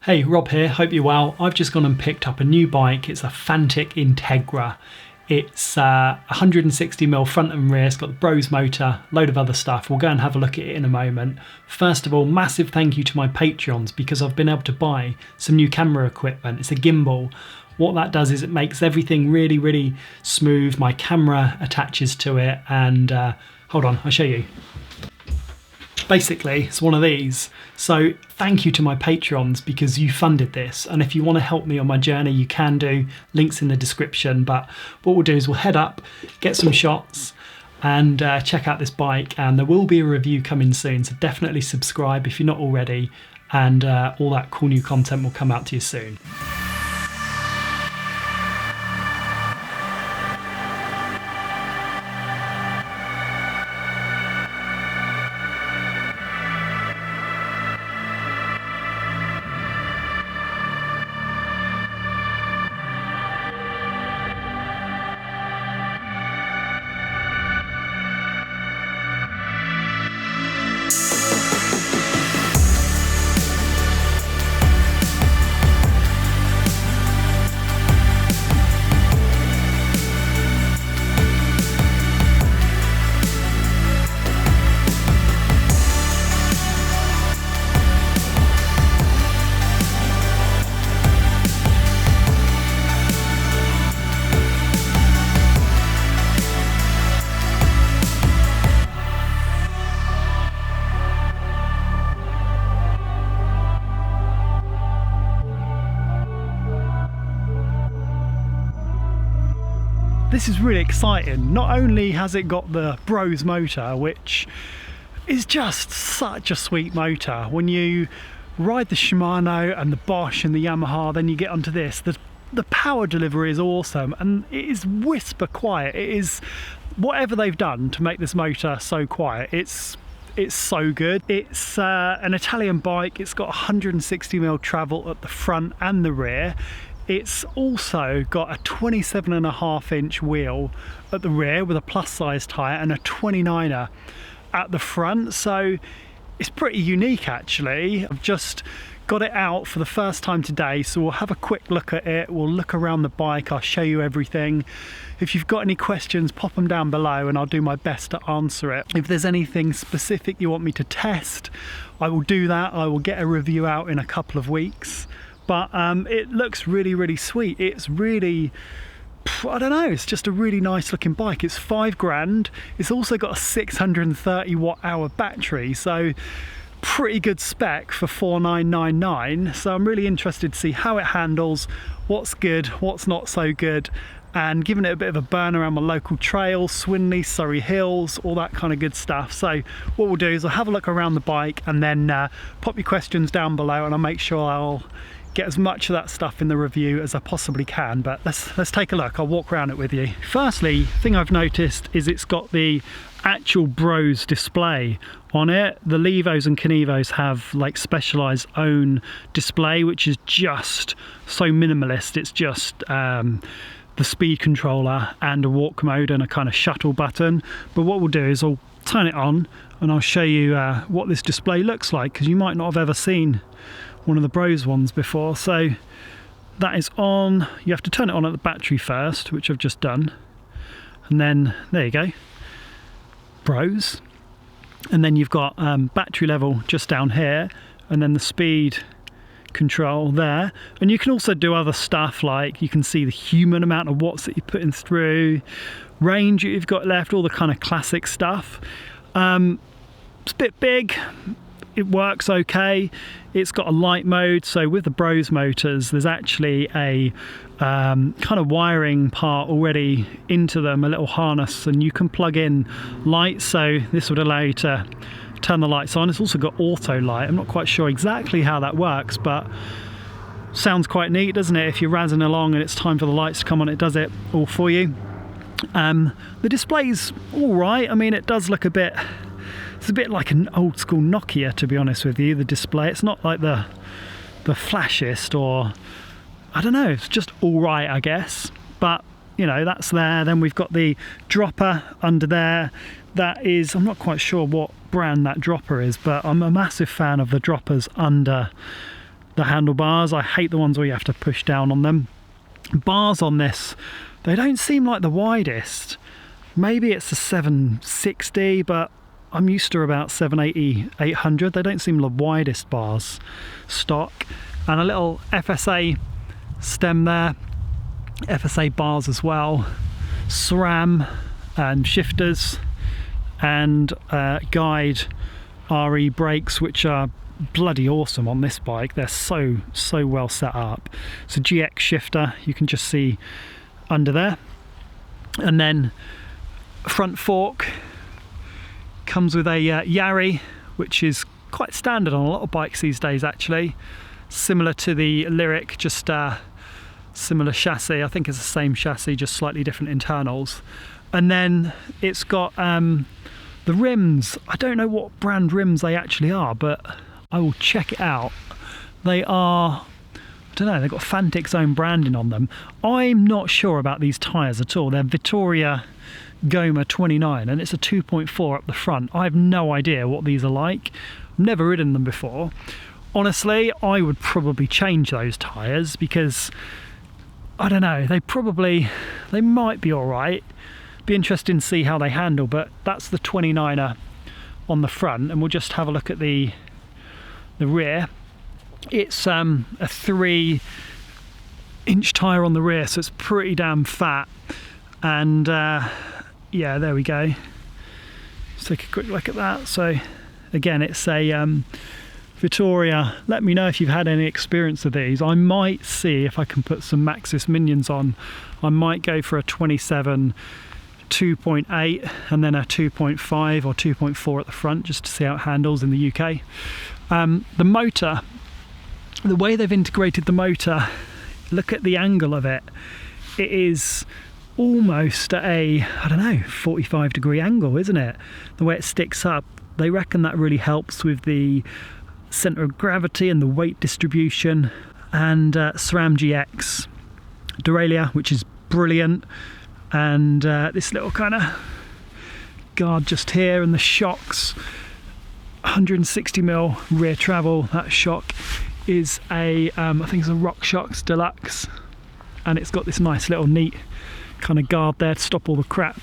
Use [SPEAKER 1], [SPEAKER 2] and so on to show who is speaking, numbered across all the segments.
[SPEAKER 1] Hey, Rob here, hope you're well. I've just gone and picked up a new bike. It's a Fantic Integra. It's 160mm front and rear, it's got the Brose motor, load of other stuff. We'll go and have a look at it in a moment. First of all, massive thank you to my Patreons because I've been able to buy some new camera equipment. It's a gimbal. What that does is it makes everything really, really smooth. My camera attaches to it and hold on, I'll show you. Basically, it's one of these. So thank you to my Patreons because you funded this. And if you want to help me on my journey, you can do. Links in the description. But what we'll do is we'll head up, get some shots and check out this bike. And there will be a review coming soon. So definitely subscribe if you're not already. And all that cool new content will come out to you soon. This is really exciting. Not only has it got the Brose motor, which is just such a sweet motor. When you ride the Shimano and the Bosch and the Yamaha, then you get onto this. The power delivery is awesome and it is whisper quiet. It is whatever they've done to make this motor so quiet. It's so good. It's an Italian bike. It's got 160mm travel at the front and the rear. It's also got a 27.5-inch wheel at the rear with a plus size tyre and a 29er at the front, so it's pretty unique actually. I've just got it out for the first time today, so we'll have a quick look at it, we'll look around the bike, I'll show you everything. If you've got any questions, pop them down below and I'll do my best to answer it. If there's anything specific you want me to test, I will do that. I will get a review out in a couple of weeks. But it looks really, really sweet. It's really, I don't know, it's just a really nice looking bike. It's £5 grand. It's also got a 630 watt-hour battery, so pretty good spec for 4999. So I'm really interested to see how it handles, what's good, what's not so good, and giving it a bit of a burn around my local trails, Swinley, Surrey Hills, all that kind of good stuff. So what we'll do is I'll have a look around the bike and then pop your questions down below and I'll make sure I'll get as much of that stuff in the review as I possibly can. But let's take a look. I'll walk around it with you. Firstly, thing I've noticed is it's got the actual Brose display on it. The Levos and Canevos have like specialized own display, which is just so minimalist. It's just the speed controller and a walk mode and a kind of shuttle button. But what we'll do is I'll turn it on and I'll show you what this display looks like, because you might not have ever seen one of the Brose ones before. So that is on. You have to turn it on at the battery first, which I've just done, and then there you go, Brose. And then you've got battery level just down here, and then the speed control there. And you can also do other stuff, like you can see the human amount of watts that you're putting through, range you've got left, all the kind of classic stuff. It's a bit big. It works okay. It's got a light mode, so with the Brose motors there's actually a kind of wiring part already into them, a little harness, and you can plug in lights, so this would allow you to turn the lights on. It's also got auto light. I'm not quite sure exactly how that works, but sounds quite neat, doesn't it? If you're razzing along and it's time for the lights to come on, it does it all for you. The display's all right. I mean, it does look a bit, it's a bit like an old school Nokia, to be honest with you, the display. It's not like the flashiest, or I don't know, it's just all right, I guess. But you know, that's there. Then we've got the dropper under there. That is, I'm not quite sure what brand that dropper is, but I'm a massive fan of the droppers under the handlebars. I hate the ones where you have to push down on them. Bars on this, they don't seem like the widest. Maybe it's a 760, but I'm used to about 780, 800. They don't seem the widest bars stock. And a little FSA stem there, FSA bars as well, SRAM shifters, and guide RE brakes, which are bloody awesome on this bike. They're so well set up. It's a GX shifter, you can just see under there. And then front fork comes with a Yari, which is quite standard on a lot of bikes these days actually. Similar to the Lyric, just similar chassis. I think it's the same chassis, just slightly different internals. And then it's got the rims. I don't know what brand rims they actually are, but I will check it out. They are, I don't know, they've got Fantic's own branding on them. I'm not sure about these tyres at all. They're Vittoria Goma 29 and it's a 2.4 up the front. I have no idea what these are like. I've never ridden them before. Honestly, I would probably change those tyres because, I don't know, they might be all right. Be interesting to see how they handle, but that's the 29er on the front, and we'll just have a look at the rear. It's a 3-inch tyre on the rear, so it's pretty damn fat. And yeah, there we go. Let's take a quick look at that. So again, it's a Vittoria. Let me know if you've had any experience of these. I might see if I can put some Maxxis minions on. I might go for a 27 2.8 and then a 2.5 or 2.4 at the front, just to see how it handles in the UK. The motor, the way they've integrated the motor, look at the angle of it. It is almost at a, I don't know, 45-degree angle, isn't it? The way it sticks up. They reckon that really helps with the centre of gravity and the weight distribution. And SRAM GX derailleur, which is brilliant. And this little kind of guard just here, and the shocks, 160mm rear travel. That shock is a I think it's a Rock Shocks Deluxe, and it's got this nice little neat kind of guard there to stop all the crap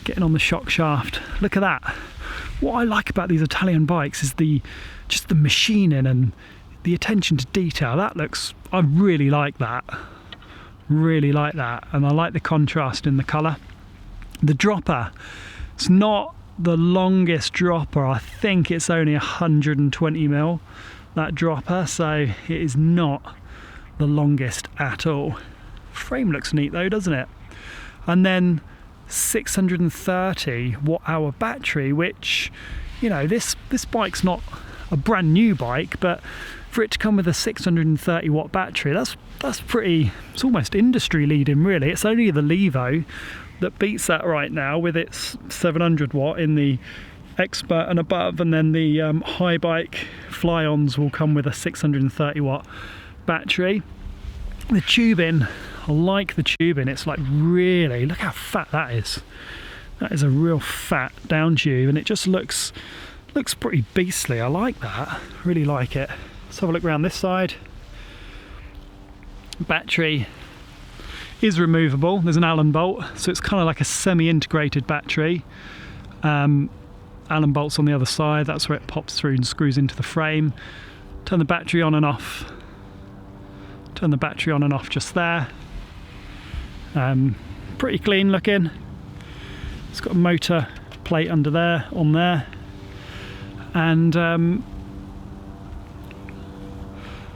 [SPEAKER 1] getting on the shock shaft. Look at that. What I like about these Italian bikes is just the machining and the attention to detail. That looks, I really like that. Really like that, and I like the contrast in the colour. The dropper, it's not the longest dropper. I think it's only 120mm, that dropper, so it is not the longest at all. Frame looks neat though, doesn't it? And then 630 watt-hour battery, which, you know, this bike's not a brand new bike, but for it to come with a 630 watt battery, that's pretty, it's almost industry leading really. It's only the Levo that beats that right now with its 700 watt in the Expert and above, and then the high bike fly-ons will come with a 630 watt battery. The tubing, I like the tubing. It's like, really, look how fat that is. That is a real fat down tube, and it just looks pretty beastly. I like that, really like it. Let's have a look around this side. Battery is removable. There's an Allen bolt, so it's kind of like a semi-integrated battery. Allen bolts on the other side. That's where it pops through and screws into the frame. Turn the battery on and off. Turn the battery on and off just there. Pretty clean looking. It's got a motor plate under there, on there, and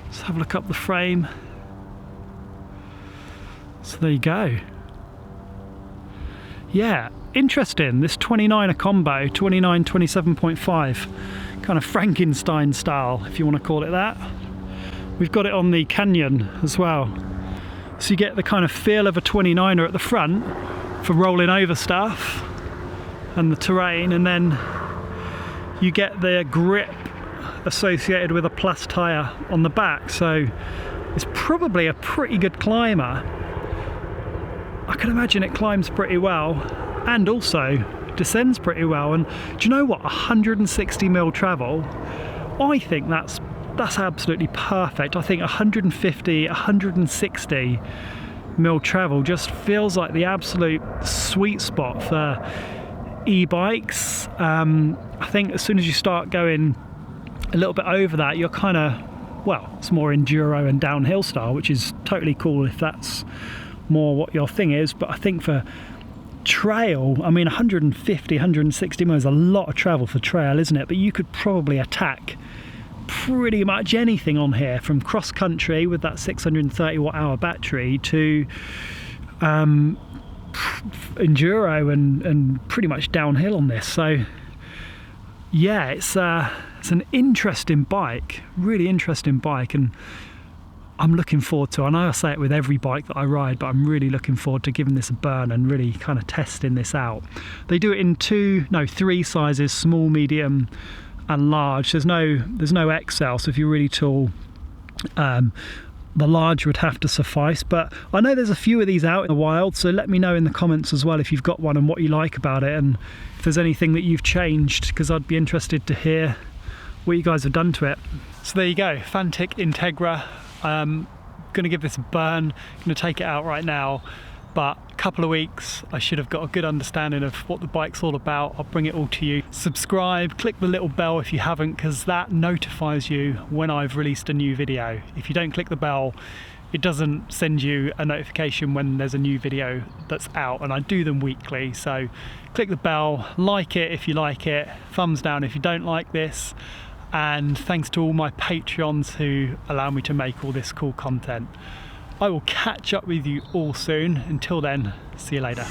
[SPEAKER 1] let's have a look up the frame. So there you go. Yeah, interesting. This 29er combo, 29 27.5, kind of Frankenstein style, if you want to call it that. We've got it on the Canyon as well, so you get the kind of feel of a 29er at the front for rolling over stuff and the terrain, and then you get the grip associated with a plus tyre on the back, so it's probably a pretty good climber. I can imagine it climbs pretty well and also descends pretty well. And do you know what, 160mm travel, I think that's that's absolutely perfect. I think 150, 160 mil travel just feels like the absolute sweet spot for e-bikes. I think as soon as you start going a little bit over that, you're kind of, well, it's more enduro and downhill style, which is totally cool if that's more what your thing is. But I think for trail, I mean, 150, 160 miles is a lot of travel for trail, isn't it? But you could probably attack pretty much anything on here, from cross country with that 630 watt hour battery to enduro and pretty much downhill on this. So yeah, it's an interesting bike, really interesting bike, and I'm looking forward to, I know I say it with every bike that I ride, but I'm really looking forward to giving this a burn and really kind of testing this out. They do it in three sizes: small, medium and large. There's no XL, so if you're really tall, the large would have to suffice. But I know there's a few of these out in the wild, so let me know in the comments as well if you've got one and what you like about it, and if there's anything that you've changed, because I'd be interested to hear what you guys have done to it. So there you go, Fantic Integra. Gonna give this a burn, gonna take it out right now, but a couple of weeks I should have got a good understanding of what the bike's all about. I'll bring it all to you. Subscribe, click the little bell if you haven't, because that notifies you when I've released a new video. If you don't click the bell, it doesn't send you a notification when there's a new video that's out, and I do them weekly. So click the bell, like it if you like it, thumbs down if you don't like this, and thanks to all my Patreons who allow me to make all this cool content. I will catch up with you all soon. Until then, see you later.